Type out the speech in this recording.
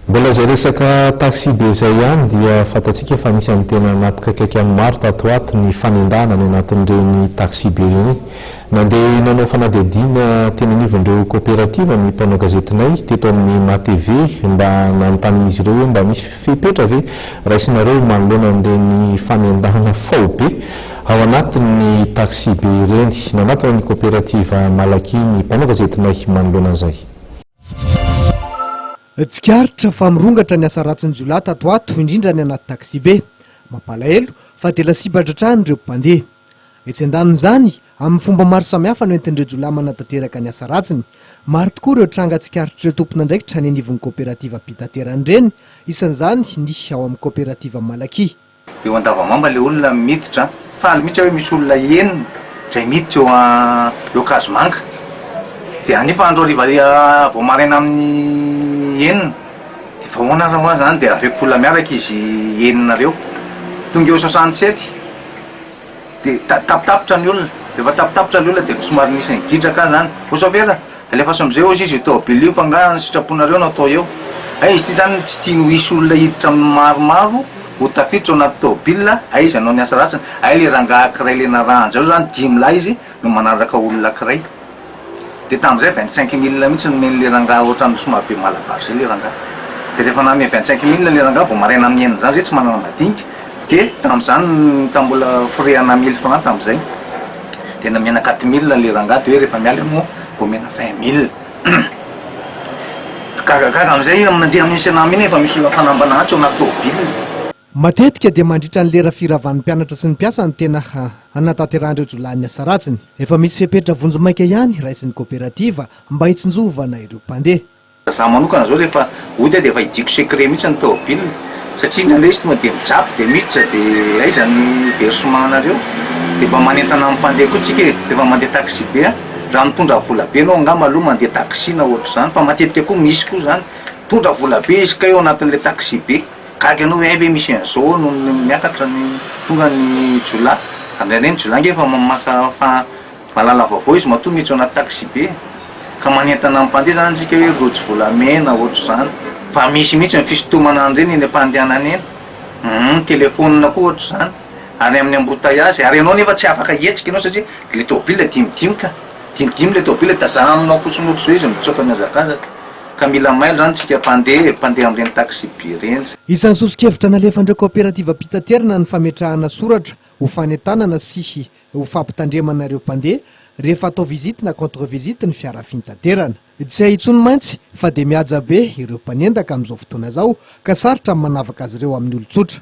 Mbola zay resaka taxi be zay ihany dia fatatsika fa misy any tena napikakaiky amin'ny maro tato ato ny fanendahana ny anatin'ireny taxi be ireny. Nandeha nanao fanadihadiana tena anivon'ireo coopérative ny mpanao gazetinay teto amin'ny MATV mba nanontanian'izy ireo hoe mba misy fepetra ve raisinareo manoloana an'ireny fanendahana fao be ao anatin'ny taxi be ireny. Nanatona ny coopérative Malaky ny mpanao gazetinay manoloana an'izay. Tsikaritra fa mirongatra ny asa ratsin'ny Jiola tato ato indrindra ny anaty taxi be. Mampalahelo fa tela sibatra trano ireo mpandeha. Etsy andanin'izany amin'ny fomba maro samihafa no entin'ireo Jiola manatanteraka ny asa ratsiny. Maro tokoa ireo tranga tsikaritra ireo tompona andraikitra ny anivon'ny coopérative mpitaterana ireny, isan'izany ny ao amin'ny coopérative Malaky. Eo andavamamba le olona miditra, faly mihitsy hoe misy olona enina izay miditra eo Kazomanga. Dia anefa andro hariva vao maraina amin'ny enina dia vahoana raha hoa zany dia aveko olona miaraka izy eninareo. Tonga eo 67 dia tapitapitra ny olona. Rehefa tapitapitra ny olona dia somary nisy gidraka zany. O sofera, alefa amizay ozy izy tôbily io fa nga sitraponareo no atao eo. Ay izy ty zany tsy tiany ho hisy olona hiditra maromaro ho tafiditra ao anaty tôbila, ay izy anao ny asa ratsiny. Ay le rangahy ankiray le naranjao zany 10 lahy izy no manaraka olona ankiray. Dia tamin'izay 25 000 mihitsy nomeny le rangahy ohatran'ny somary be malagasy le rangahy. Dia rehefa name 25 000 le rangahy vao maraina amin'ny enina zany zay tsy manana madinika. Dia tamin'izany tambola frais-na 1000 francs tamin'izay. Dia namena 4 000 le rangahy dia hoe rehefa miala moa vao mena 20 000. Kaka amin'izay mandeha amin'ny isan'andro iny efa misy olona fanambana antso anaty tôbily. Matetika dia mandritra ny lera firavan'ny mpianatra sy ny mpiasa ny tena anatanterahandreo Jiola ny asa ratsiny. Efa misy fepetra vonjomaika ihany raisin'ny coopérative mba hitsinjovana ireo mpandeha. Za manokana zao rehefa ohatra dia efa hidiko secret mihitsy ny tôbily satria ndraindray izy tonga dia mijapy dia miditra dia aiza ny versement nareo. Dia mba manentana amin'ny mpandeha koa tsika rehefa mandeha taxi be raha mitondra vola be anao angamba aloha mandeha taxi na ohatra zany, fa matetika koa misy koa zany tondra vola be izy ka eo anatin'ilay taxi be. Kaky anao hoe misy an'izao no miakatra ny tonga ny Jiola. Andreny Jiola efa mamaka fa malala vaovao izy matoa miditra anaty taxi be. Ka manentana amin'ny mpandeha zany tsika hoe rojo volamena ohatra zany. Fa misy mihitsy ny fisintomana an'ireny eny am-pandehanana eny. Telefonina koa ohatra zany. Ary amin'ny embouteillage, ary ianao nefa tsy afaka hetsika ianao satria le tôbily dimidimy le tôbily tazahaninao fotsiny ohatra zao izy mitsoaka mihazakazaka. Ka mila mailo zany tsika mpandeha amin'ireny taxi be ireny. Isan'ny sosokevitra nalefandreo coopérative mpitaterana ny fametrahana soratra ho fanentanana sy ho fampitandremana ireo mpandeha rehefa atao vizity na contre visite ny fiara finitaterana. Tsy ahitsony maintsy fa dia mihaja be ireo mpanendaka amin'izao fotoana izao ka sarotra manavaka azy ireo amin'ny olon-tsotra.